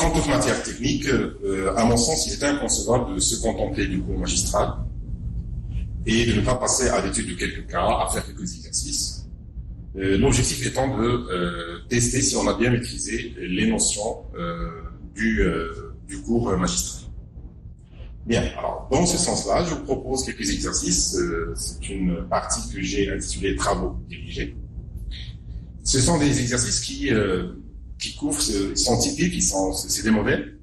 Comme toute matière technique, à mon sens, il est inconcevable de se contenter du cours magistral et de ne pas passer à l'étude de quelques cas, à faire quelques exercices. L'objectif étant de tester si on a bien maîtrisé les notions du cours magistral. Bien, alors dans ce sens-là, je vous propose quelques exercices. C'est une partie que j'ai intitulée Travaux dirigés. Ce sont des exercices qui couvrent, sont typiques, c'est des modèles,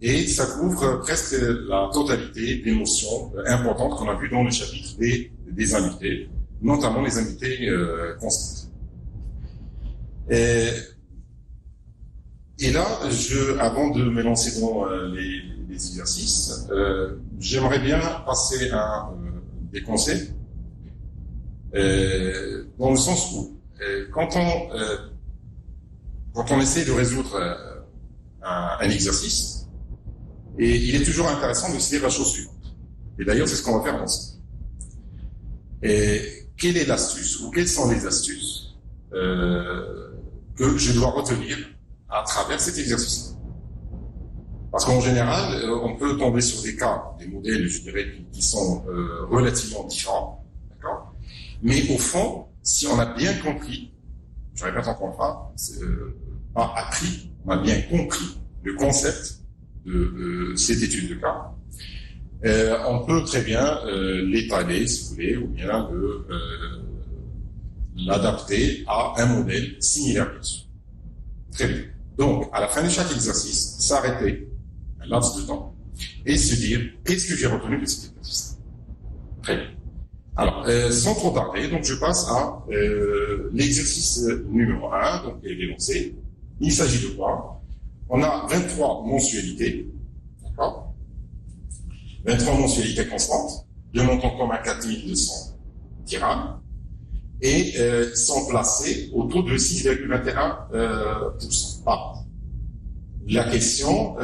et ça couvre presque la totalité des notions importantes qu'on a vues dans le chapitre des invités, notamment les invités constants. Et là, avant de me lancer dans les exercices, j'aimerais bien passer à des conseils, dans le sens où quand on essaie de résoudre un exercice, et il est toujours intéressant de se dire la chose suivante. Et d'ailleurs, c'est ce qu'on va faire ensemble. Et quelle est l'astuce, ou quelles sont les astuces que je dois retenir à travers cet exercice? Parce qu'en général, on peut tomber sur des cas, des modèles, je dirais, qui sont relativement différents, d'accord? Mais au fond, si on a bien compris, je répète encore une fois, pas appris, on a bien compris le concept de cette étude de cas, on peut très bien l'étaler, si vous voulez, ou bien l'adapter à un modèle similaire, bien sûr. Très bien. Donc, à la fin de chaque exercice, s'arrêter un laps de temps et se dire, qu'est-ce que j'ai retenu de cet exercice? Très bien. Alors, sans trop tarder, donc je passe à l'exercice numéro 1, donc l'énoncé. Il s'agit de quoi? On a 23 mensualités, d'accord? 23 mensualités constantes, de montant commun 4200 dirhams, et sont placées au taux de 6,21%. La question,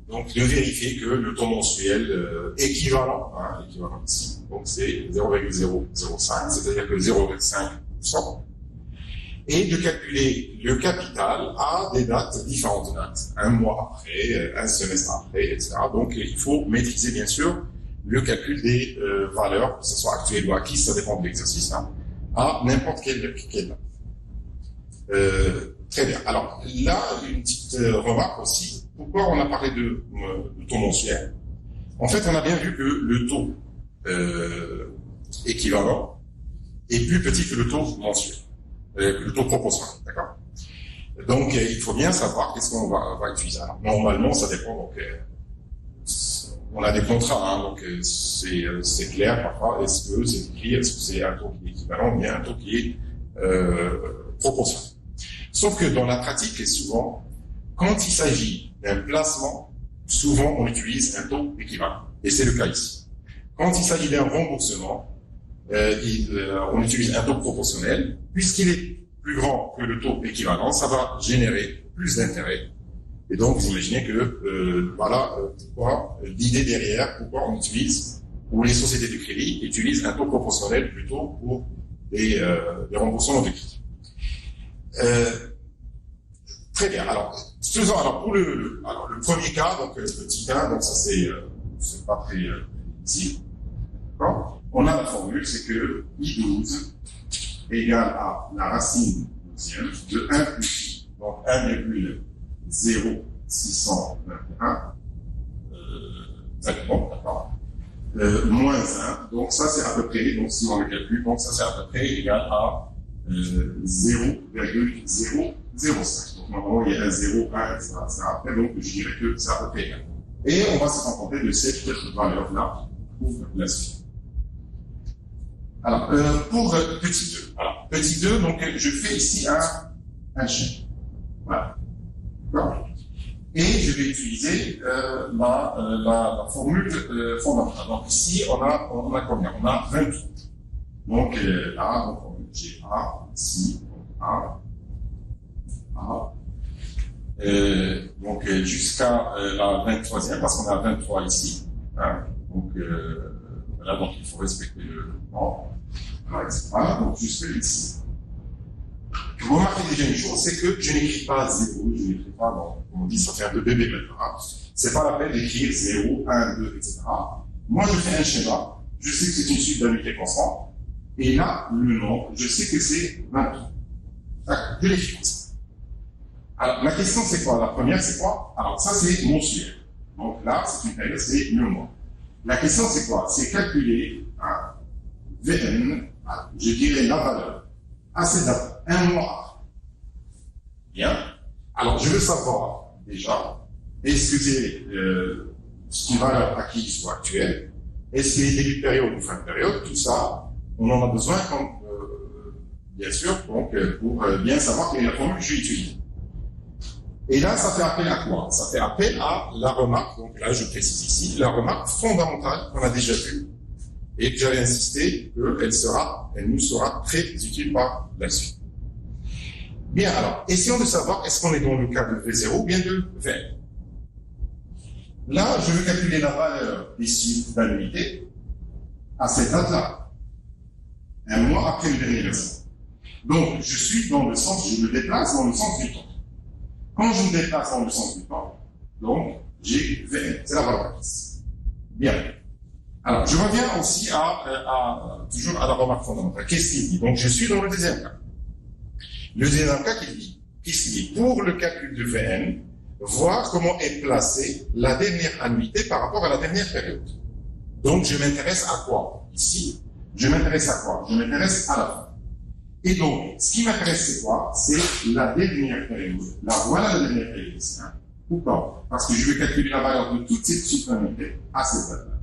donc de vérifier que le taux mensuel équivalent ici, donc c'est 0,005, c'est-à-dire que 0,5%, et de calculer le capital à des dates, différentes dates, un mois après, un semestre après, etc. Donc il faut maîtriser bien sûr le calcul des valeurs, que ce soit actuelles ou acquises, ça dépend de l'exercice, hein, à n'importe quelle date. Très bien. Alors là, une petite remarque aussi. Pourquoi on a parlé de taux mensuel? En fait, on a bien vu que le taux équivalent est plus petit que le taux mensuel, le taux proportionnel, d'accord? Donc, il faut bien savoir qu'est-ce qu'on va utiliser. Alors, normalement, ça dépend. Donc, on a des contrats, hein, donc c'est clair parfois. Est-ce que c'est écrit, est-ce que c'est un taux qui est équivalent ou bien un taux qui est proportionnel? Sauf que dans la pratique, et souvent, quand il s'agit d'un placement, souvent on utilise un taux équivalent. Et c'est le cas ici. Quand il s'agit d'un remboursement, on utilise un taux proportionnel. Puisqu'il est plus grand que le taux équivalent, ça va générer plus d'intérêt. Et donc, vous imaginez que, voilà, pourquoi l'idée derrière, pourquoi on utilise, ou les sociétés de crédit utilisent un taux proportionnel plutôt pour les remboursements de crédit. Très bien. Alors, pour le premier cas, donc le petit 1, donc ça c'est pas très ici. On a la formule, c'est que I12 égale à la racine 12e de 1 plus I, donc 1,0621, exactement, d'accord, moins 1, donc ça c'est à peu près, donc si on le calcule, donc ça c'est à peu près égal à 0,005. Donc normalement il y a un 0, 1, etc. Après, donc je dirais que c'est à peu près égal. Et on va se contenter de cette valeur-là pour la suite. Alors, pour petit 2. Alors, petit 2, donc je fais ici un chien. Voilà. D'accord. Et je vais utiliser la formule fondamentale. Donc ici, on a combien? On a 28. Donc là, donc, j'ai A, ici, A. Donc jusqu'à la 23e, parce qu'on a 23 ici. Hein, donc là, donc il faut respecter le temps, etc. Donc jusque ici. remarquez déjà une chose, c'est que je n'écris pas 0, je n'écris pas, comme on dit, ça fait un peu bébé maintenant. C'est pas la peine d'écrire 0, 1, 2, etc. Moi, je fais un schéma, je sais que c'est une suite d'unités constantes, et là, le nombre, je sais que c'est 23. Je l'écris comme ça. Alors, ma question, c'est quoi? La première, c'est quoi? Alors, ça, c'est mensuel. Donc là, c'est une période, c'est le mois. La question, c'est quoi? C'est calculer un Vn, je dirais la valeur, à cette date, un mois après. Bien. Alors, je veux savoir, déjà, est-ce que c'est une valeur acquise ou actuelle? Est-ce qu'il est début de période ou fin de période? Tout ça, on en a besoin, bien sûr, donc, pour bien savoir quelle est la formule que je vais utiliser. Et là, ça fait appel à quoi? Ça fait appel à la remarque, donc là, je précise ici, la remarque fondamentale qu'on a déjà vue, et que j'avais insisté qu'elle nous sera très utile par la suite. Bien, alors, essayons de savoir, est-ce qu'on est dans le cas de V0 ou bien de Vn? Là, je veux calculer la valeur ici d'un unité à cette date-là, un mois après le dernier version. Donc, je suis dans le sens, je me déplace dans le sens du temps. Quand je me déplace dans le sens du temps, donc, j'ai Vn, c'est la valeur acquise. Bien. Alors, je reviens aussi toujours à la remarque fondamentale. Qu'est-ce qu'il dit? Donc, je suis dans le deuxième cas. Le deuxième cas qu'il dit, qu'est-ce qu'il dit? Pour le calcul de Vn, voir comment est placée la dernière annuité par rapport à la dernière période. Donc, je m'intéresse à quoi? Ici, je m'intéresse à quoi? Je m'intéresse à la fin. Et donc, ce qui m'intéresse, c'est quoi? C'est la dernière période. Là, voilà la dernière période. Pourquoi? Parce que je vais calculer la valeur de toute cette suite-annuité à cette date-là.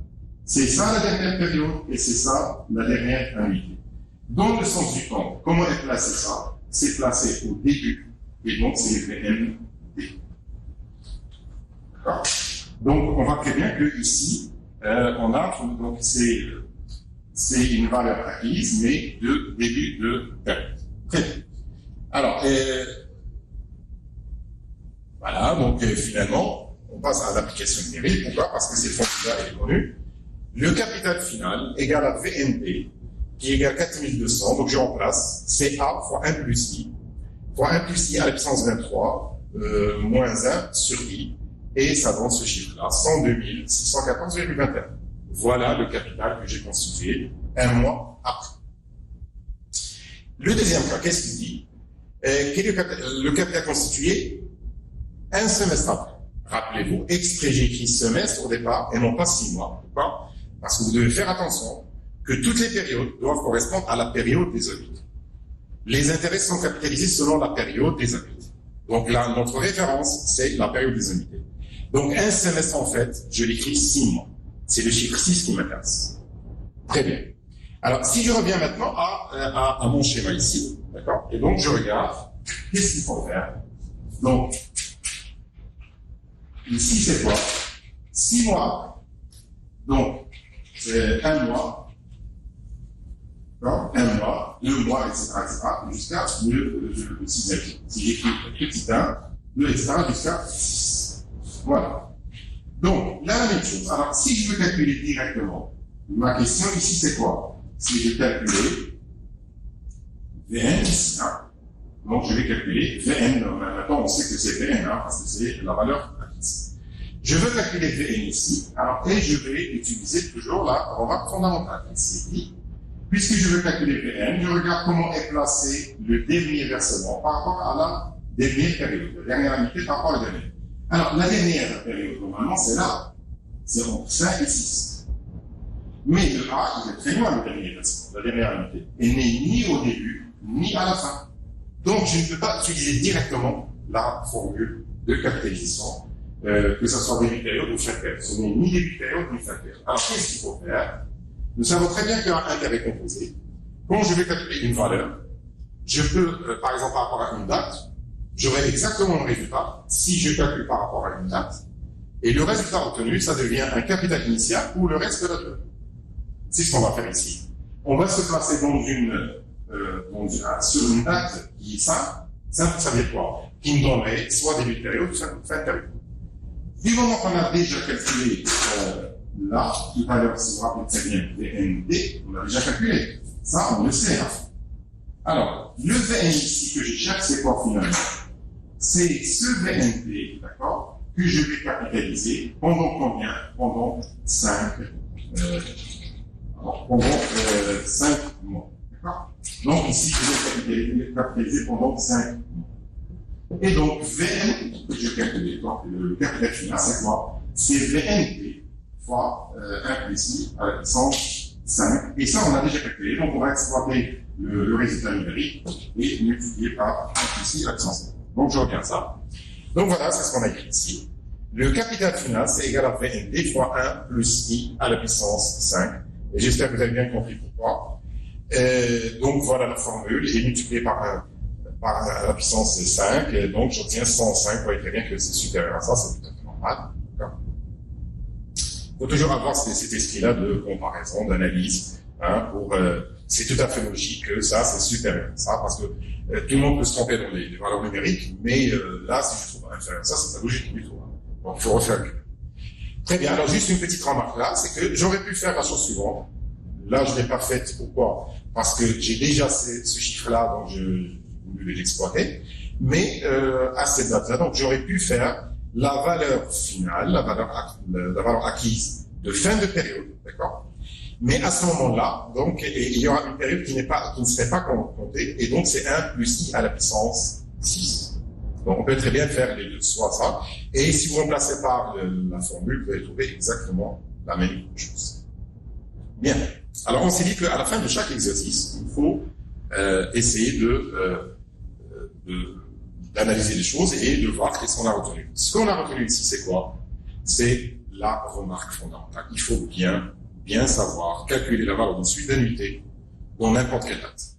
C'est ça la dernière période et c'est ça la dernière annuité. Dans le sens du temps, comment est placé ça? C'est placé au début et donc c'est VND. D'accord? Donc on voit très bien que ici, on a, donc c'est une valeur acquise, mais de début de période. Très bien. Alors, voilà, donc finalement, on passe à l'application numérique. Pourquoi? Parce que cette formule-là est connue. Le capital final égale à VND, qui égale 4200, donc je remplace CA fois 1 plus I, fois 1 plus I à la puissance 23, moins 1 sur I, et ça donne ce chiffre-là, 102 614,21. Voilà le capital que j'ai constitué un mois après. Le deuxième cas, qu'est-ce qu'il dit? Quel est le capital constitué un semestre après. Rappelez-vous, exprès j'ai écrit semestre au départ et non pas 6 mois. Pourquoi? Parce que vous devez faire attention que toutes les périodes doivent correspondre à la période des annuités. Les intérêts sont capitalisés selon la période des annuités. Donc là, notre référence, c'est la période des annuités. Donc un semestre, en fait, je l'écris 6 mois. C'est le chiffre 6 qui m'intéresse. Très bien. Alors, si je reviens maintenant à mon schéma ici, d'accord? Et donc, je regarde, qu'est-ce qu'il faut faire? Donc, ici, c'est quoi? 6 mois. Donc, c'est 1 mois. D'accord? 1 mois, 2 mois, etc., jusqu'à le 6e. Si j'écris petit 1, le etc., jusqu'à 6. Voilà. Donc, la même chose. Alors, si je veux calculer directement, ma question ici, c'est quoi? C'est de calculer Vn ici. Hein? Donc, je vais calculer Vn. Maintenant, on sait que c'est Vn, hein, parce que c'est la valeur acquise. Je veux calculer Vn ici. Alors, et je vais utiliser toujours la remarque fondamentale. Ici, dit, puisque je veux calculer Vn, je regarde comment est placé le dernier versement par rapport à la dernière période, la dernière annuité par rapport à la dernière. Alors, la dernière période, normalement, c'est là. C'est entre 5 et 6. Mais le A, il est très loin, le dernier versement, la dernière annuité. Il n'est ni au début, ni à la fin. Donc, je ne peux pas utiliser directement la formule de capitalisation, que ce soit début de période ou fin de période. Ce n'est ni début de période, ni fin de période. Alors, qu'est-ce qu'il faut faire? Nous savons très bien qu'un intérêt composé, quand je vais calculer une valeur, je peux, par exemple, par rapport à une date, j'aurai exactement le résultat si je calcule par rapport à une date. Et le résultat obtenu, ça devient un capital initial ou le reste de la durée. C'est ce qu'on va faire ici. On va se placer sur une date qui est simple. Simple, ça veut dire quoi? Qui me donnerait soit début de période, soit fin de période. Du moment qu'on a déjà calculé là, tout à l'heure, si vous vous rappelez très bien, VND, on a déjà calculé. Ça, on le sait. Hein. Alors, Alors, le VN ici que je cherche, c'est quoi finalement? C'est ce VNP, d'accord, que je vais capitaliser pendant combien? Pendant 5 mois. D'accord? Donc ici, je vais capitaliser pendant 5 mois. Et donc, VN, que je calcule, donc le capital final, c'est quoi? C'est VNP fois 1 plus I à la puissance 5. Et ça, on a déjà calculé. Donc, on va exploiter le résultat numérique et multiplier par 1 plus I à la puissance 5. Donc, je reviens à ça. Donc, voilà, c'est ce qu'on a écrit ici. Le capital final, c'est égal à VNP fois 1 plus I à la puissance 5. Et j'espère que vous avez bien compris pourquoi. Donc, voilà la formule. Et multiplié par la puissance 5. Et donc, j'obtiens 105. Vous voyez très bien que c'est supérieur à ça. C'est tout à fait normal. Il faut toujours avoir cet esprit-là de comparaison, d'analyse. Hein, c'est tout à fait logique que ça, c'est supérieur à ça. Parce que tout le monde peut se tromper dans les valeurs numériques. Mais là, si je trouve inférieur à ça, c'est pas logique du tout. Hein. Donc, il faut refaire le calcul. Très bien. Alors, juste une petite remarque là, c'est que j'aurais pu faire la chose suivante. Là, je l'ai pas faite. Pourquoi? Parce que j'ai déjà ce chiffre-là, donc je voulais l'exploiter. Mais à cette date-là, donc j'aurais pu faire la valeur finale, la valeur acquise de fin de période, d'accord? Mais à ce moment-là, donc, il y aura une période qui ne serait pas comptée, et donc c'est 1 plus I à la puissance 6. Donc, on peut très bien faire les deux, soit ça. Et si vous remplacez par la formule, vous allez trouver exactement la même chose. Bien. Alors, on s'est dit qu'à la fin de chaque exercice, il faut essayer d'analyser les choses et de voir qu'est-ce qu'on a retenu. Ce qu'on a retenu ici, c'est quoi? C'est la remarque fondamentale. Il faut bien savoir calculer la valeur d'une suite d'annuités dans n'importe quelle date.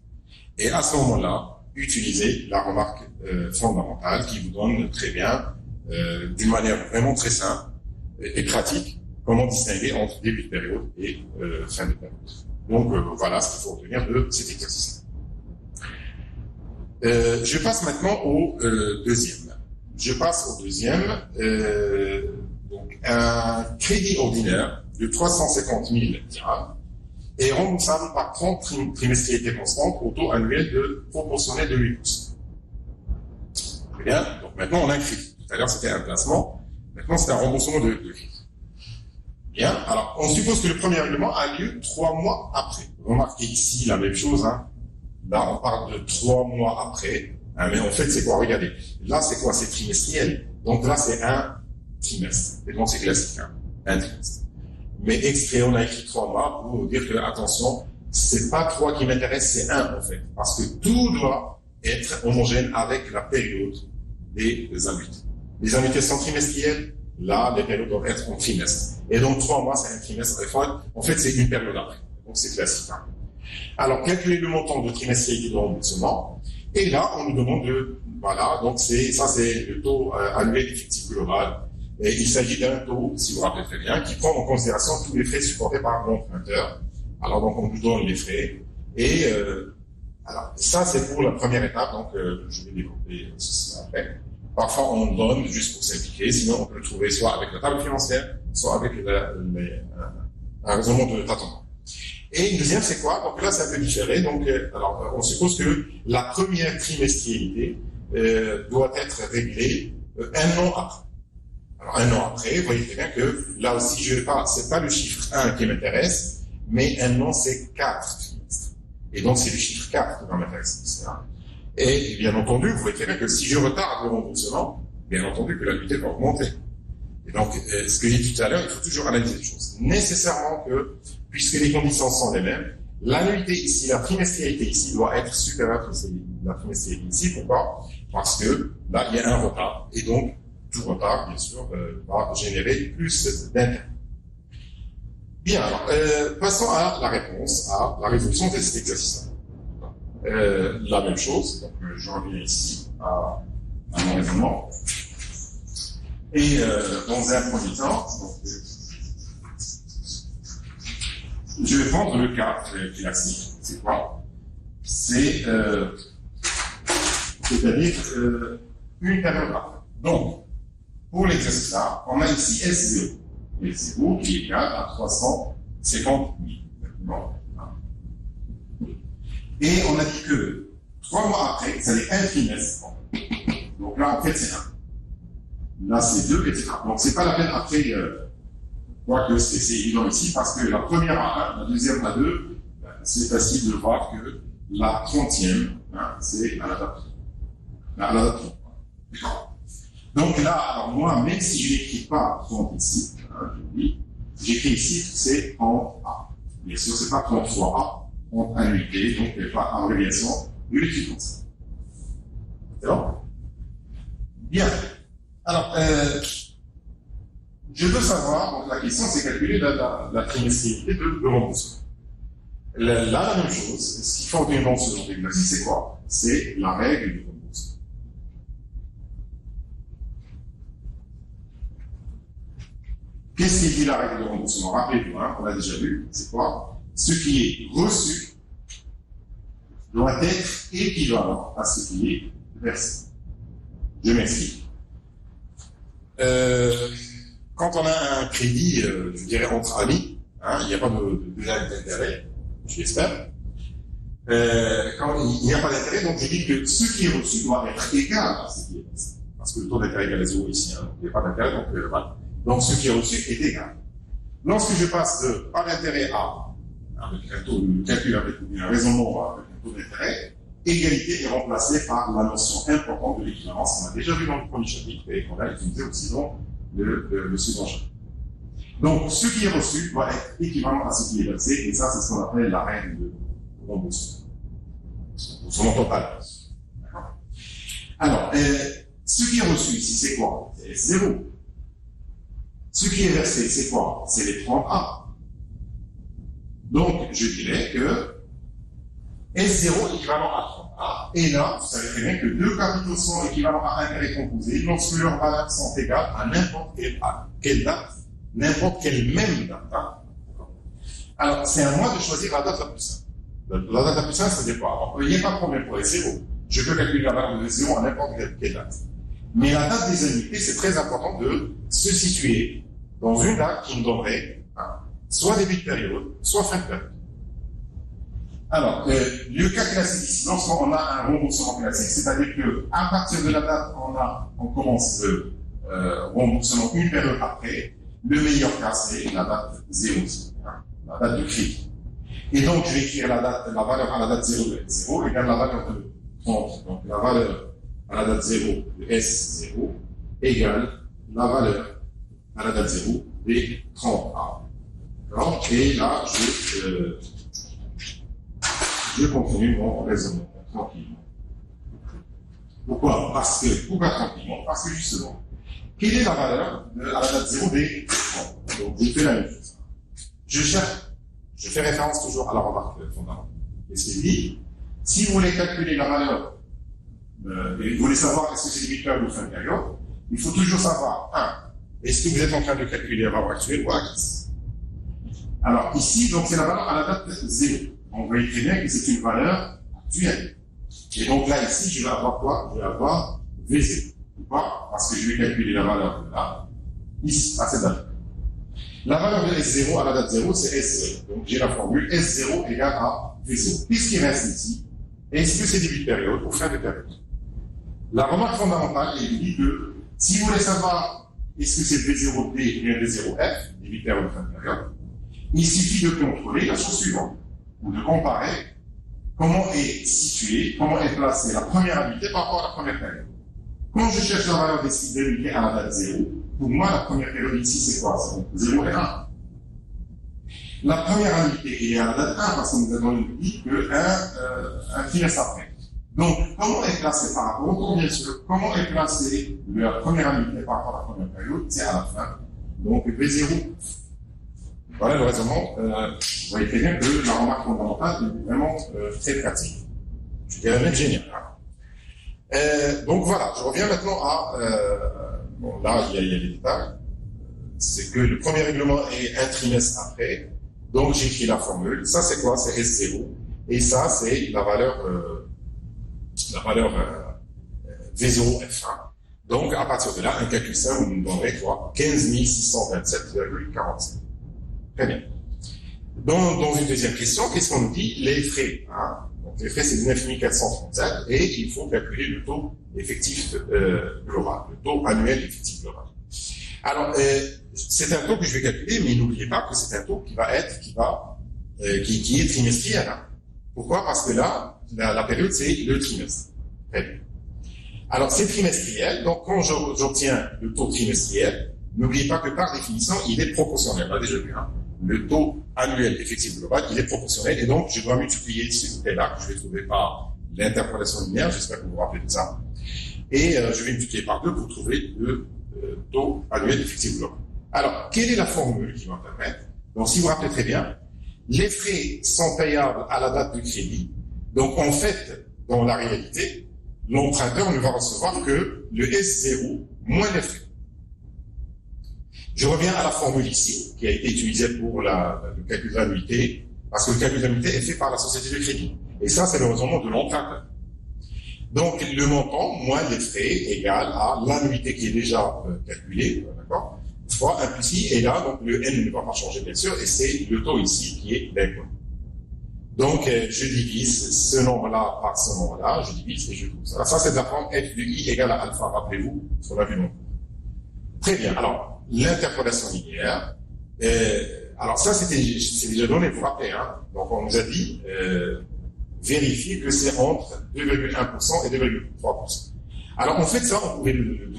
Et à ce moment-là, utiliser la remarque fondamentale qui vous donne très bien, d'une manière vraiment très simple et pratique, comment distinguer entre début de période et fin de période. Donc voilà ce qu'il faut retenir de cet exercice. Je passe maintenant au deuxième. Donc un crédit ordinaire de 350 000 dirhams est remboursable par 30 trimestrialités constantes au taux annuel proportionnel de 8%. Très bien. Donc maintenant, on a un crédit. Tout à l'heure, c'était un placement. Maintenant, c'est un remboursement de crédit. Bien. Alors, on suppose que le premier règlement a lieu 3 mois après. Remarquez ici la même chose. Hein. Là, on parle de 3 mois après. Hein, mais en fait, c'est quoi? Regardez. Là, c'est quoi? C'est trimestriel. Donc là, c'est un trimestre. Et donc, c'est classique. Hein. Un trimestre. Mais extrait, on a écrit 3 mois pour vous dire que, attention, c'est pas 3 qui m'intéresse, c'est 1 en fait. Parce que tout doit être homogène avec la période des annuités. Les annuités sont trimestrielles, là, les périodes doivent être en trimestre. Et donc 3 mois, c'est un trimestre. En fait, c'est une période après. Donc c'est classique. Hein. Alors, calculer le montant de trimestrialité de remboursement. Et là, on nous demande voilà, donc c'est le taux annuel effectif global. Et il s'agit d'un taux, si vous vous rappelez très bien, qui prend en considération tous les frais supportés par l'emprunteur. Alors donc on nous donne les frais. Et alors ça c'est pour la première étape, donc je vais développer ceci après. Parfois on donne juste pour s'impliquer, sinon on peut le trouver soit avec la table financière, soit avec un raisonnement de tâtonnement. Et une deuxième c'est quoi? Donc là c'est un peu différé. Donc alors on suppose que la première trimestrialité doit être réglée 1 an après. Alors, 1 an après, vous voyez très bien que, là aussi, c'est pas le chiffre 1 qui m'intéresse, mais 1 an, c'est 4 trimestres. Et donc, c'est le chiffre 4 qui va m'intéresser. Et, bien entendu, vous voyez très bien que si je retarde le remboursement, bien entendu que l'annuité va augmenter. Et donc, ce que j'ai dit tout à l'heure, il faut toujours analyser les choses. Nécessairement que, puisque les conditions sont les mêmes, l'annuité ici, la trimestrialité ici, doit être supérieure à la trimestrialité ici. Pourquoi? Parce que, là, il y a un retard. Et donc, tout retard, bien sûr, va générer plus d'intérêt. Bien, alors, passons à la réponse, à la résolution de cet exercice-là. La même chose, donc je reviens ici à mon raisonnement. Et dans un premier temps, donc, je vais prendre le cas classique. C'est quoi? C'est-à-dire une période après. Donc, pour l'exercice là, on a ici S0. S0 qui est égal à 350 000. Et on a dit que 3 mois après, ça est un trimestre. Donc là, en fait, c'est 1. Là, c'est 2, etc. Donc, c'est pas la peine après, quoique c'est évident ici, parce que la première à 1, la deuxième à 2, c'est facile de voir que la 30e, hein, c'est à la date. À la date 30. D'accord. Donc là, alors moi, même si je n'écris pas 30 ici, hein, j'écris ici, c'est 30A. Bien sûr, c'est pas 33A, 30 annuités, donc il n'y a pas abréviation de l'écrit comme ça. D'accord. Bien. Alors, je veux savoir, donc la question c'est calculer la trimestrialité de remboursement. Là, la même chose, ce qui fait une dans ce genre d'exercice, c'est quoi? C'est la règle du remboursement. Qu'est-ce qui dit la règle de remboursement? Rappelez-vous, hein, on l'a déjà vu, c'est quoi? Ce qui est reçu doit être équivalent à ce qui est versé. Je m'explique. Quand on a un crédit, je dirais entre amis, hein, il n'y a pas de d'intérêt, j'espère. Quand il n'y a pas d'intérêt, donc je dis que ce qui est reçu doit être égal à ce qui est versé. Parce que le taux d'intérêt est égal à 0 ici, hein, donc il n'y a pas d'intérêt, donc voilà. Donc ce qui est reçu est égal. Lorsque je passe de pas d'intérêt à, avec un taux de calcul, avec un raisonnement avec un taux d'intérêt, égalité est remplacée par la notion importante de l'équivalence qu'on a déjà vu dans le premier chapitre et qu'on a utilisé aussi dans le second chapitre. Donc, ce qui est reçu doit être équivalent à ce qui est versé, et ça, c'est ce qu'on appelle la règle de remboursement. Remboursement total. D'accord. Alors, ce qui est reçu ici, c'est quoi? C'est S0. Ce qui est versé, c'est quoi? C'est les 30A. Donc, je dirais que S0 équivalent à 30A. Et là, vous savez très bien que deux capitaux sont équivalents à intérêt composé lorsque leurs valeurs sont égales à n'importe quelle date, n'importe quelle même date. Hein. Alors, c'est à moi de choisir la date la plus simple. La date la plus simple, c'est quoi? Alors, il n'y a pas de problème pour S0. Je peux calculer la valeur de S0 à n'importe quelle date. Mais la date des annuités, c'est très important de se situer dans une date qui nous donnerait soit début de période, soit fin de période. Alors, le cas classique ici, lorsqu'on a un remboursement classique, c'est-à-dire que à partir de la date on commence le remboursement une période après, le meilleur cas c'est la date 0, hein, la date de crédit. Et donc, je vais écrire la valeur à la date 0 de S0 égale la valeur de 30. Donc, la valeur à la date 0 de S0 égale la valeur à la date 0 des 30A. D'accord? Et là, je continue mon raisonnement tranquillement. Pourquoi? Pourquoi tranquillement? Parce que justement, quelle est la valeur à la date 0 des 30? Donc, je fais la même chose. Je fais référence toujours à la remarque fondamentale. Qu'est-ce qu'il dit? Si vous voulez calculer la valeur, et vous voulez savoir est-ce que c'est début de période ou fin de période, il faut toujours savoir, est-ce que vous êtes en train de calculer la valeur actuelle ou acquise? Alors, ici, donc, c'est la valeur à la date 0. On voit très bien que c'est une valeur actuelle. Et donc là, ici, je vais avoir quoi? Je vais avoir V0. Pourquoi? Parce que je vais calculer la valeur de là, ici, à cette date. La valeur de S0 à la date 0, c'est S0. Donc j'ai la formule S0 égale à V0. Qu'est-ce qui reste ici? Est-ce que c'est début de période ou fin de période? La remarque fondamentale, elle dit que si vous voulez savoir est-ce que c'est V0D ou bien V0F, début de période ou fin de période, il suffit de contrôler la chose suivante, ou de comparer comment est située, comment est placée la première annuité par rapport à la première période. Quand je cherche la valeur des unités à la date 0, pour moi, la première période ici, c'est quoi? C'est 0 et 1. La première annuité est à la date 1 parce que nous avons dit que un trimestre après. Donc, comment est placé par rapport au cours, bien sûr? Comment est placée la première annuité par rapport à la première période? C'est à la fin. Donc, V0. Voilà le raisonnement. Vous voyez très bien que la remarque fondamentale est vraiment très pratique. Je dirais même génial. Donc voilà, je reviens maintenant à... bon, là, il y a les détails. C'est que le premier règlement est un trimestre après. Donc j'écris la formule. Ça, c'est quoi? C'est S0. Et ça, c'est la valeur V0F1. Donc, à partir de là, un calcul simple nous donnerait quoi? 15 627,45. Très bien. Dans une deuxième question, qu'est-ce qu'on nous dit? Les frais. Hein? Donc, les frais, c'est 9 437 et il faut calculer le taux effectif global, le taux annuel effectif global. Alors, c'est un taux que je vais calculer, mais n'oubliez pas que c'est un taux qui est trimestriel. Hein. Pourquoi? Parce que là, la période, c'est le trimestre. Très bien. Alors, c'est trimestriel, donc quand j'obtiens le taux trimestriel, n'oubliez pas que par définition, il est proportionnel. On l'a déjà vu, hein. Le taux annuel effectif global, il est proportionnel, et donc je dois multiplier ce côté-là, que je vais trouver par l'interpolation linéaire, j'espère que vous vous rappelez de ça, et je vais multiplier par 2 pour trouver le taux annuel effectif global. Alors, quelle est la formule qui va me permettre? Donc, si vous vous rappelez très bien, les frais sont payables à la date de crédit, donc en fait, dans la réalité, l'emprunteur ne va recevoir que le S0 moins les frais. Je reviens à la formule ici, qui a été utilisée pour le calcul de l'annuité, parce que le calcul de l'annuité est fait par la société de crédit. Et ça, c'est le raisonnement de l'emprunteur. Donc, le montant moins les frais égale à l'annuité qui est déjà calculée, d'accord, fois implicite, et là, donc le N ne va pas changer, bien sûr, et c'est le taux ici qui est l'impôt. Donc, je divise ce nombre-là par ce nombre-là, je divise et je trouve ça. Ça, c'est de la forme f de i égale à alpha, rappelez-vous, ce qu'on a vu longtemps. Très bien. Alors, l'interpolation linéaire. Alors, ça, c'est déjà donné, vous vous rappelez, hein. Donc, on nous a dit, vérifier que c'est entre 2,1% et 2,3%. Alors, en fait, ça, on pouvait le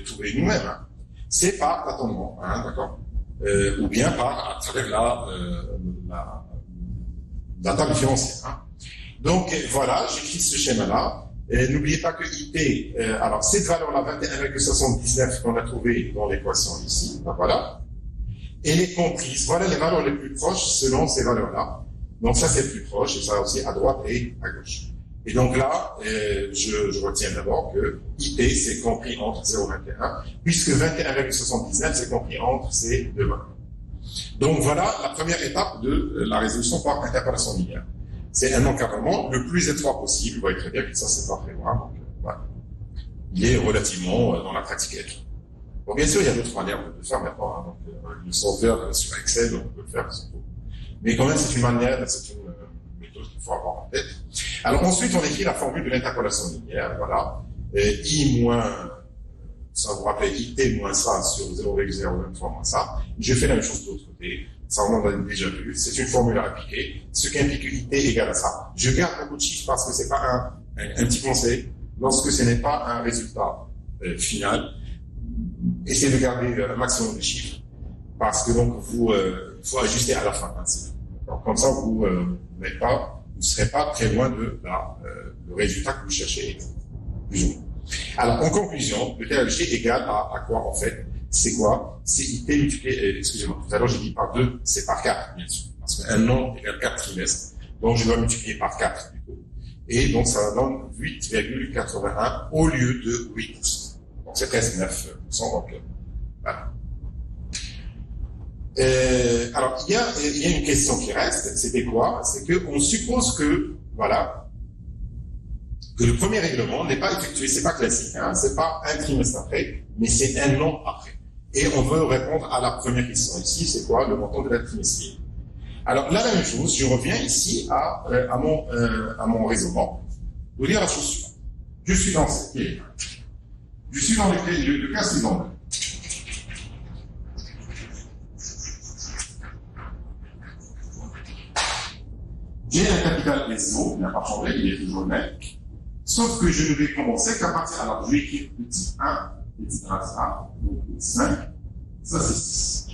trouver nous-mêmes, hein. C'est par tâtonnement, hein, d'accord, ou bien à travers la table financière. Hein. Donc voilà, j'écris ce schéma-là. N'oubliez pas que IP, alors cette valeur-là, 21,79 qu'on a trouvée dans l'équation ici, ben voilà, elle est comprise. Voilà les valeurs les plus proches selon ces valeurs-là. Donc ça c'est le plus proche, et ça aussi à droite et à gauche. Et donc là, je retiens d'abord que IP c'est compris entre 0,21, puisque 21,79 c'est compris entre ces deux valeurs. Donc voilà la première étape de la résolution par interpolation linéaire. C'est un encadrement le plus étroit possible. Vous voyez très bien que ça c'est pas très loin. Donc, voilà. Il est relativement dans la pratique. Bon, bien sûr, il y a d'autres manières de le faire maintenant. Hein. Donc, le solver sur Excel, on peut le faire sans problème. Mais quand même, c'est une manière, c'est une méthode qu'il faut avoir en tête. Alors ensuite, on écrit la formule de l'interpolation linéaire. Voilà. I moins, ça vous rappelle, IT moins ça sur 0,023 moins ça. Je fais la même chose de l'autre côté. Ça, on en a déjà vu. C'est une formule à appliquer. Ce qui implique que IT égale à ça. Je garde beaucoup de chiffres parce que c'est pas un petit conseil. Lorsque ce n'est pas un résultat final, essayez de garder un maximum de chiffres parce que donc il faut ajuster à la fin. Hein, donc, comme ça, vous ne serez pas très loin de le résultat que vous cherchez. Plus ou moins. Alors, en conclusion, le TLG égale à quoi en fait? C'est quoi? C'est IT multiplié, excusez-moi, tout à l'heure j'ai dit par 2, c'est par 4, bien sûr. Parce qu'un an égale 4 trimestres. Donc je dois multiplier par 4 plutôt. Et donc ça donne 8,81 au lieu de 8%. Donc c'est presque 9%. Donc voilà. Alors il y a une question qui reste, c'était quoi? C'est qu'on suppose que, voilà, que le premier règlement n'est pas effectué, c'est pas classique, hein, c'est pas un trimestre après, mais c'est un an après. Et on veut répondre à la première question ici, c'est quoi le montant de la trimestrielle? Alors là, la même chose, je reviens ici à mon raisonnement. Vous dire la chose suivante. Je suis dans cette clé. Je suis dans le cas suivant. J'ai un capital SO, il n'a pas changé, il est toujours le même. Sauf que je ne vais commencer qu'à partir, alors je vais écrire petit 1, petit 1, ça, donc 5, ça c'est 6.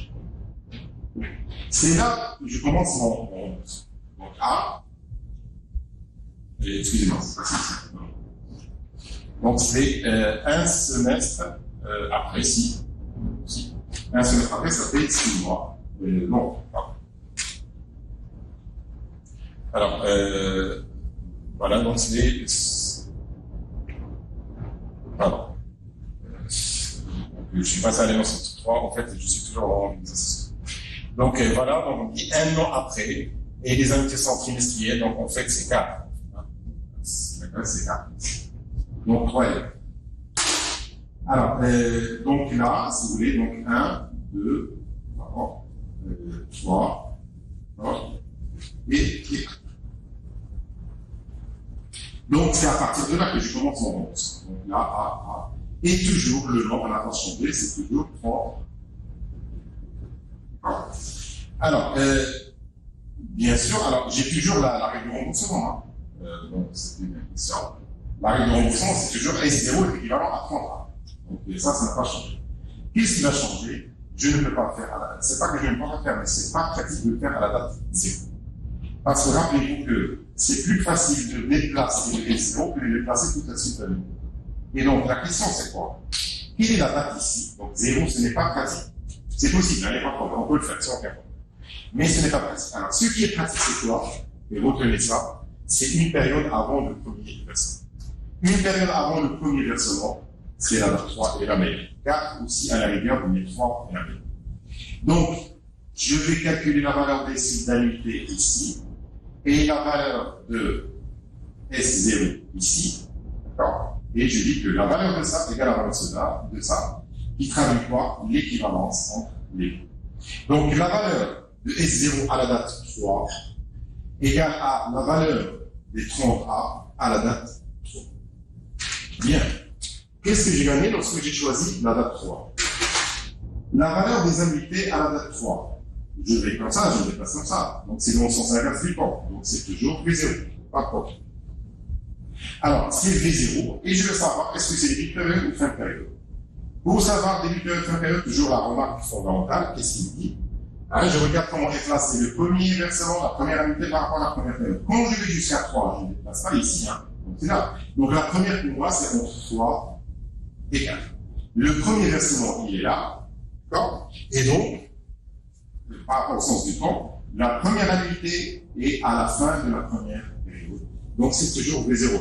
C'est là que je commence mon donc A, excusez-moi, c'est pas 6. Donc c'est un semestre après, si, un semestre après, ça fait 6 mois. Non, pardon. Alors, voilà, donc c'est pardon. Je suis passé à l'énoncé 3, en fait, je suis toujours dans l'organisation. Donc voilà, donc on dit un an après, et les annuités sont trimestrielles, donc en fait c'est 4. D'accord, c'est 4. Donc 3 élèves. Alors, donc là, si vous voulez, donc 1, 2, 3, et 4. Donc, c'est à partir de là que je commence mon remboursement. Donc là, et toujours, le nom, on n'a pas changé, c'est toujours 30. Alors, bien sûr, alors, j'ai toujours la règle de remboursement. Hein. Donc, c'était une question. La règle de remboursement, c'est toujours S0 équivalent à 30. Donc, ça n'a pas changé. Qu'est-ce qui va changer? Je ne peux pas le faire à la date. C'est pas que je ne peux pas le faire, mais c'est pas pratique de le faire à la date 0. Parce que rappelez-vous que c'est plus facile de déplacer le S0 que de le déplacer tout à suite à nouveau. Et donc, la question, c'est quoi? Quelle est la date ici? Donc, 0, ce n'est pas pratique. C'est possible, il n'y a pas de problème. On peut le faire sans aucun problème. Mais ce n'est pas pratique. Alors, ce qui est pratique, c'est quoi? Et retenez ça, c'est une période avant le premier versement. Une période avant le premier versement, c'est la date 3 et la meilleure. 4 aussi à la rigueur, mais 3 et la meilleure. Donc, je vais calculer la valeur des sites d'annuité ici, et la valeur de S0 ici, d'accord? Et je dis que la valeur de ça égale la valeur de ça, qui traduit quoi? L'équivalence entre les deux. Donc, la valeur de S0 à la date 3 égale à la valeur des 30A à la date 3. Bien. Qu'est-ce que j'ai gagné lorsque j'ai choisi la date 3? La valeur des annuités à la date 3. Je vais comme ça, je vais passer comme ça. Donc, c'est dans le sens inverse du temps. Donc, c'est toujours V0. Pas de problème. Alors, c'est V0, et je veux savoir, est-ce que c'est début de période ou fin de période? Pour savoir début de période, fin de période, toujours la remarque fondamentale, qu'est-ce qu'il dit? Alors, je regarde comment est placé le premier versement, la première annuité par rapport à la première période. Quand je vais jusqu'à 3, je ne déplace pas ici, hein. Donc, c'est là. Donc, la première pour moi, c'est entre 3 et 4. Le premier versement, il est là. D'accord? Et donc, par rapport au sens du temps, la première annuité est à la fin de la première période. Donc, c'est toujours V0.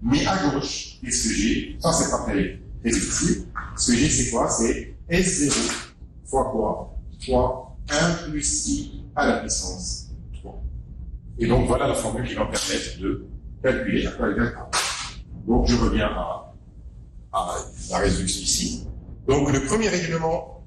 Mais à gauche, qu'est-ce que j'ai? Ça, c'est pas très difficile. Ce que j'ai, c'est quoi? C'est S0 fois quoi? Fois 1 plus I à la puissance 3. Et donc, voilà la formule qui va me permettre de calculer à quoi égale 40. Donc, je reviens à la résolution ici. Donc, le premier règlement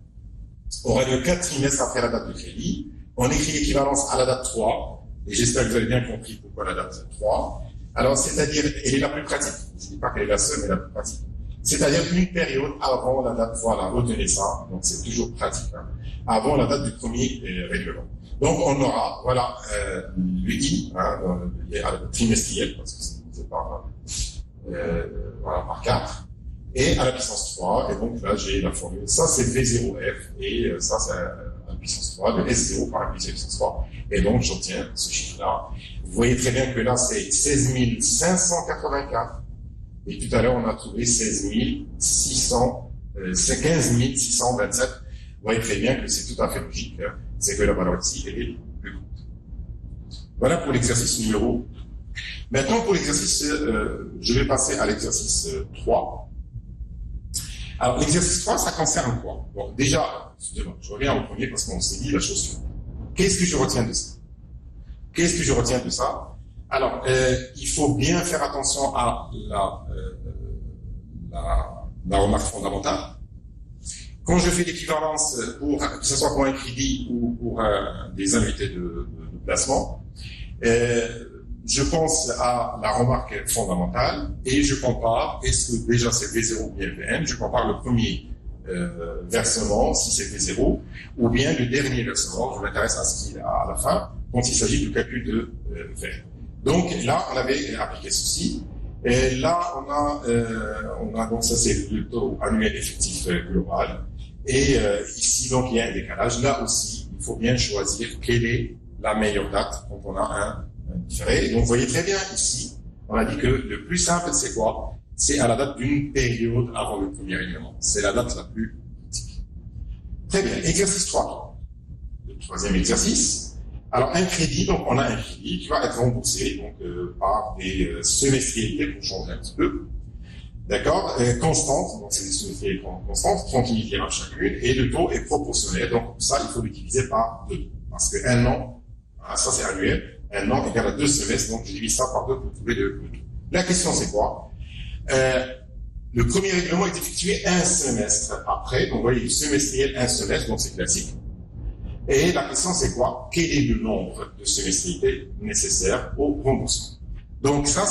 aura lieu 4 trimestres après la date de crédit. On écrit l'équivalence à la date 3. Et j'espère que vous avez bien compris pourquoi la date 3. Alors, c'est-à-dire, elle est la plus pratique. Je ne dis pas qu'elle est la seule, mais la plus pratique. C'est-à-dire une période avant la date, voilà, retenez ça. Donc, c'est toujours pratique, hein, avant la date du premier règlement. Donc, on aura, voilà, le I, hein, le trimestriel, parce que c'est par, voilà, par 4, et à la puissance 3. Et donc, là, j'ai la formule. Ça, c'est V0F, et ça, c'est à la puissance 3, de S0 par la puissance 3. Et donc, j'obtiens ce chiffre-là. Vous voyez très bien que là, c'est 16 584. Et tout à l'heure, on a trouvé 15 627. Vous voyez très bien que c'est tout à fait logique. Hein. C'est que la valeur ici, elle est plus courte. Voilà pour l'exercice numéro. Maintenant, pour l'exercice, je vais passer à l'exercice 3. Alors, l'exercice 3, ça concerne quoi? Bon, déjà, je reviens au premier parce qu'on s'est dit la chose suivante. Qu'est-ce que je retiens de ça? Qu'est-ce que je retiens de ça? Alors, il faut bien faire attention à la remarque fondamentale. Quand je fais l'équivalence, que ce soit pour un crédit ou pour des annuités de placement, je pense à la remarque fondamentale et je compare, est-ce que déjà c'est V0 ou bien VN, je compare le premier versement, si c'est V0, ou bien le dernier versement, je m'intéresse à ce qu'il a à la fin, quand il s'agit du calcul de VN. Donc là, on avait appliqué ceci. Et là, on a donc ça c'est le taux annuel effectif global. Et ici, donc il y a un décalage. Là aussi, il faut bien choisir quelle est la meilleure date quand on a un différé. Donc vous voyez très bien ici, on a dit que le plus simple, c'est quoi? C'est à la date d'une période avant le premier règlement. C'est la date la plus critique. Très bien. Exercice 3. Le troisième exercice. Alors, un crédit, donc on a un crédit qui va être remboursé donc par des semestrialités pour changer un petit peu. D'accord? Constante, donc c'est des semestrialités constantes, 30 unités chacune, et le taux est proportionnel, donc ça, il faut l'utiliser par 2. Parce que un an, ça c'est annuel, un an égale à 2 semestres, donc je divise ça par 2 pour trouver le taux. La question c'est quoi? Le premier règlement est effectué un semestre après, donc vous voyez, semestriel, un semestre, donc c'est classique. Et la question, c'est quoi? Quel est le nombre de semestrialités nécessaires au remboursement? Donc ça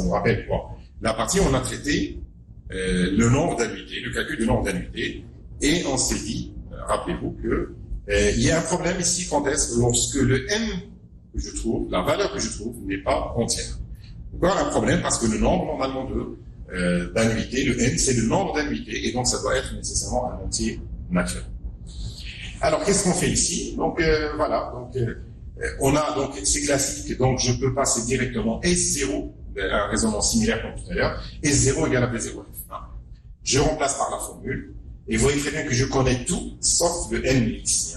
nous rappelle quoi? La partie, on a traité le nombre d'annuités, le calcul du nombre d'annuités, et on s'est dit, rappelez-vous que il y a un problème ici quand est-ce lorsque le n que je trouve, la valeur que je trouve n'est pas entière. Pourquoi un problème? Parce que le nombre normalement d'annuités, le n, c'est le nombre d'annuités, et donc ça doit être nécessairement un entier naturel. Alors qu'est-ce qu'on fait ici? Donc voilà, donc on a donc c'est classique, donc je peux passer directement S0, un raisonnement similaire comme tout à l'heure, S0 égale à B0. Je remplace par la formule, et vous voyez très bien que je connais tout, sauf le n ici.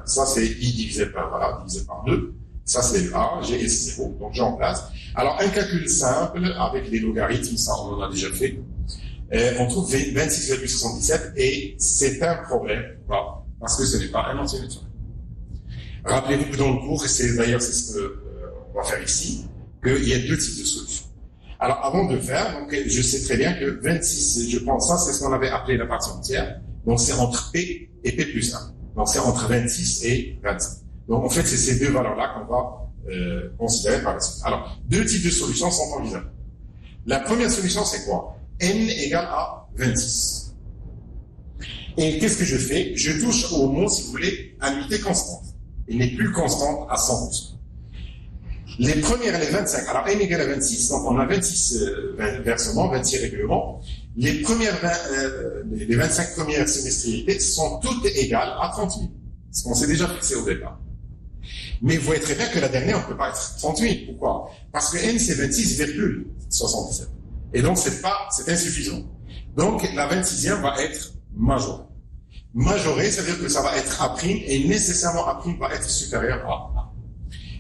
Ça c'est I divisé par 2. Ça c'est le A, j'ai S0, donc je remplace. Alors un calcul simple avec les logarithmes, ça on en a déjà fait. On trouve 26,77 et c'est un problème, parce que ce n'est pas un entier naturel. Rappelez-vous que dans le cours, et c'est ce qu'on va faire ici, qu'il y a deux types de solutions. Alors avant de le faire, donc, je sais très bien que 26, je pense ça, c'est ce qu'on avait appelé la partie entière, donc c'est entre P et P plus 1. Donc c'est entre 26 et 25. Donc en fait, c'est ces deux valeurs-là qu'on va considérer par la suite. Alors, deux types de solutions sont envisageables. La première solution, c'est quoi? N égale à 26. Et qu'est-ce que je fais? Je touche au mot, si vous voulez, annuité constante. Il n'est plus constante à 100%. Les premières, les 25, alors N égale à 26, donc on a 26 versements, 26 règlements. Les 25 premières semestrialités sont toutes égales à 38. Ce qu'on s'est déjà fixé au départ. Mais vous voyez très bien que la dernière, on ne peut pas être 38. Pourquoi? Parce que N, c'est 26,77. Et donc, c'est insuffisant. Donc, la 26e va être majorée. Majorée, ça veut dire que ça va être A', et nécessairement A' va être supérieur à A.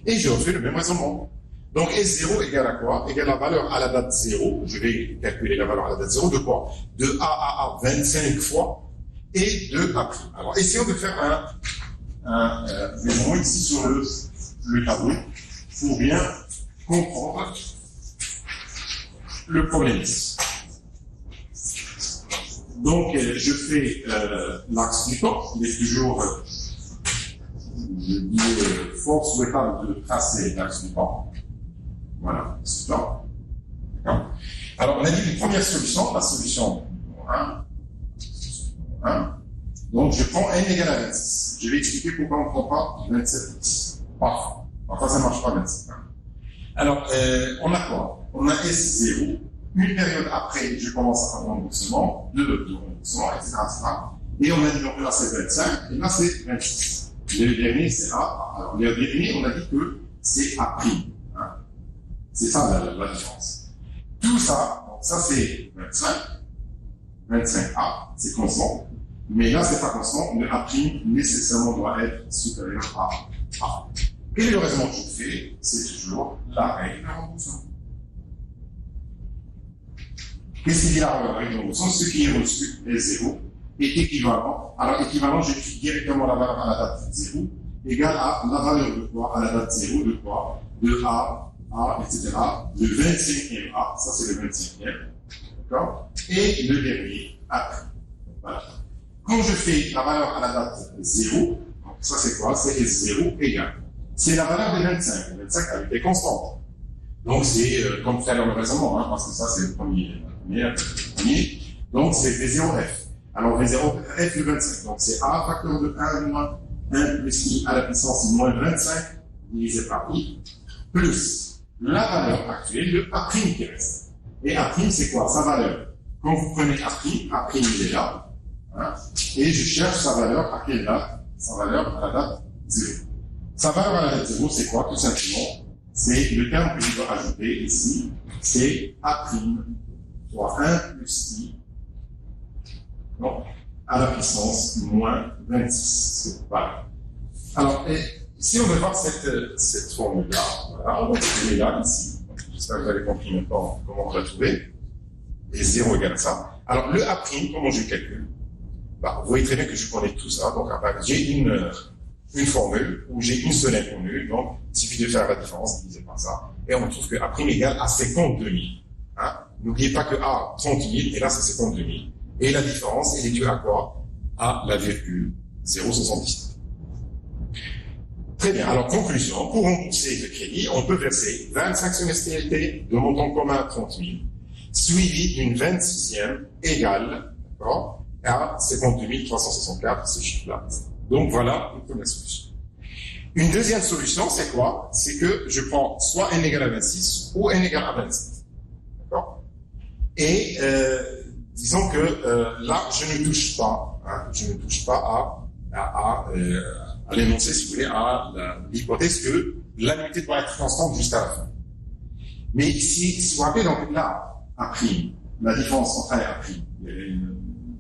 Et je refais le même raisonnement. Donc, S0 égale à quoi? Égale la valeur à la date 0. Je vais calculer la valeur à la date 0 de quoi? De A à A 25 fois, et de A'. Alors, essayons de faire un raisonnement ici sur le tableau pour bien comprendre le problème ici. Donc, je fais l'axe du temps. Il est toujours, je dis, fort souhaitable de tracer l'axe du temps. Voilà, c'est là. D'accord. Alors, on a dit une première solution, la solution 1. Donc, je prends n égale à 26. Je vais expliquer pourquoi on ne prend pas 27 ici. Parfait. Enfin, ça ne marche pas 27. Alors, on a quoi? On a S0. Une période après, je commence à faire remboursement, deux remboursement, etc., etc. Et on a dit donc là c'est 25, et là c'est 26. Le dernier c'est A. Alors, le dernier, on a dit que c'est A'. C'est ça la différence. Tout ça, donc ça c'est 25A, c'est constant. Mais là, c'est pas constant, le A' nécessairement doit être supérieur à A. Et le raisonnement que je fais, c'est toujours la règle de remboursement. Qu'est-ce qu'il dit la règle de remboursement? Ce qui est reçu est 0 est équivalent. Alors, équivalent, j'écris directement la valeur à la date 0 égale à la valeur de quoi? À la date 0 de quoi? De A, etc. Le 25e A, ça c'est le 25e. D'accord? Et le dernier A'. Voilà. Quand je fais la valeur à la date 0, donc ça c'est quoi? C'est S0 égale. C'est la valeur des 25. Le 25 a été constante. Donc c'est comme tout à l'heure le raisonnement, parce que ça c'est le premier. Donc c'est V0F. Alors V0F de 25. Donc c'est A facteur de 1 moins 1 plus I à la puissance moins 25 divisé par I plus la valeur actuelle de A' qui reste. Et A' c'est quoi? Sa valeur. Quand vous prenez A', il est là. Et je cherche sa valeur à quelle date? Sa valeur à la date 0. Sa valeur à la date 0, c'est quoi? Tout simplement, c'est le terme que je dois ajouter ici, c'est A' fois 1 plus I, donc, à la puissance moins 26. Voilà. Alors, si on veut voir cette formule-là, voilà, donc elle est là, ici. J'espère que vous avez compris maintenant comment on va trouver. Et 0 égale ça. Alors, le A', comment je le calcule? Vous voyez très bien que je connais tout ça. Donc, j'ai une formule où j'ai une seule inconnue. Donc, il suffit de faire la différence, divisé par ça. Et on trouve que A' égale à 52 000. N'oubliez pas que A, 30 000, et là, c'est 52 000. Et la différence, elle est due à quoi? À la virgule 0,77. Très bien. Alors, conclusion. Pour rembourser le crédit, on peut verser 25 semestrialités de montant commun 30 000, suivi d'une 26e égale, d'accord, à 52 364, ce chiffre-là. Donc, voilà une première solution. Une deuxième solution, c'est quoi? C'est que je prends soit n égale à 26 ou n égale à 27. D'accord? Et disons que là, je ne touche pas, à l'énoncé, si vous voulez, à l'hypothèse que l'annuité doit être constante jusqu'à la fin. Mais si vous rappelez, donc là, à prime, la différence entre A et A prime, il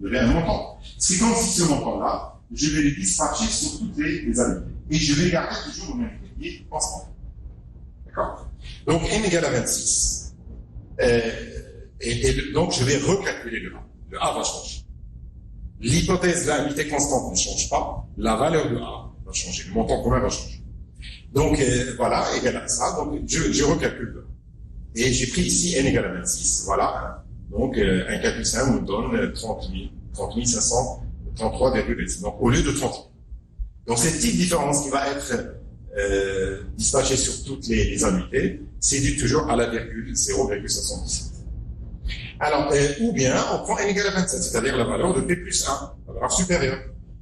y avait un montant. C'est comme si ce montant-là, je vais le dispatcher sur toutes les annuités. Et je vais garder toujours mon annuité qui est constante. D'accord? Donc, n égale à 26. Donc, je vais recalculer le A. Le A va changer. L'hypothèse de l'annuité constante ne change pas. La valeur de A va changer. Le montant commun va changer. Donc, voilà, égal à ça. Donc, je recalcule le A. Et j'ai pris ici n égale à 26. Voilà. Donc, un calcul simple nous donne 30 533,6. Donc, au lieu de 30 000. Donc, cette petite différence qui va être dispatchée sur toutes les annuités, c'est dû toujours à la virgule 0,77. Alors, ou bien, on prend n égale à 27, c'est-à-dire la valeur de P plus 1, la valeur supérieure.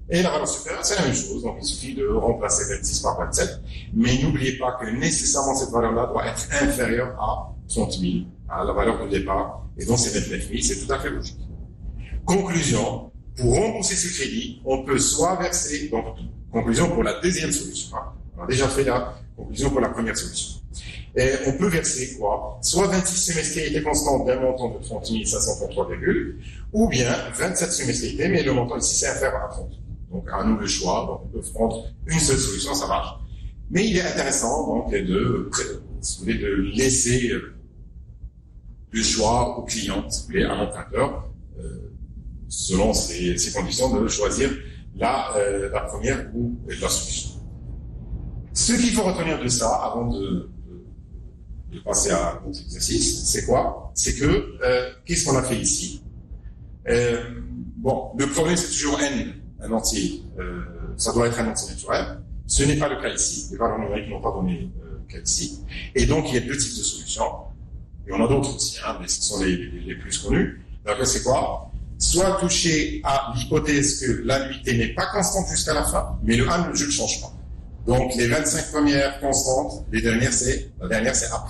Et la valeur supérieure, c'est la même chose. Donc, il suffit de remplacer 26 par 27. Mais n'oubliez pas que nécessairement cette valeur-là doit être inférieure à 30 000, à la valeur de départ. Et donc, c'est 29 000, c'est tout à fait logique. Conclusion, pour rembourser ce crédit, on peut soit verser, donc, conclusion pour la deuxième solution. On a déjà fait la conclusion pour la première solution. Et on peut verser quoi? Soit 26 semestrialités constantes d'un montant de 30 533, ou bien 27 semestrialités, mais le montant ici c'est inférieur à 30. Donc à nous le choix, donc on peut prendre une seule solution, ça marche. Mais il est intéressant donc si vous voulez, de laisser le choix au client, si vous voulez, à l'emprunteur, selon ses conditions, de choisir la première ou la solution. Ce qu'il faut retenir de ça avant de passer à notre exercice, c'est quoi? C'est que, qu'est-ce qu'on a fait ici? Bon, le problème c'est toujours n, un entier, ça doit être un entier naturel. Ce n'est pas le cas ici, les valeurs numériques n'ont pas donné le cas ici. Et donc, il y a deux types de solutions. Et on a d'autres aussi, hein, mais ce sont les plus connus. Donc, c'est quoi? Soit toucher à l'hypothèse que l'annuité n'est pas constante jusqu'à la fin, mais le A, je ne le change pas. Donc, les 25 premières constantes, la dernière, c'est A'.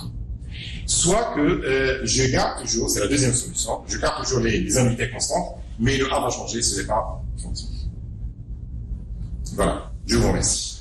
Soit que je garde toujours, c'est la deuxième solution, je garde toujours les annuités constantes, mais le A va changer, ce n'est pas 30 000. Voilà, je vous remercie.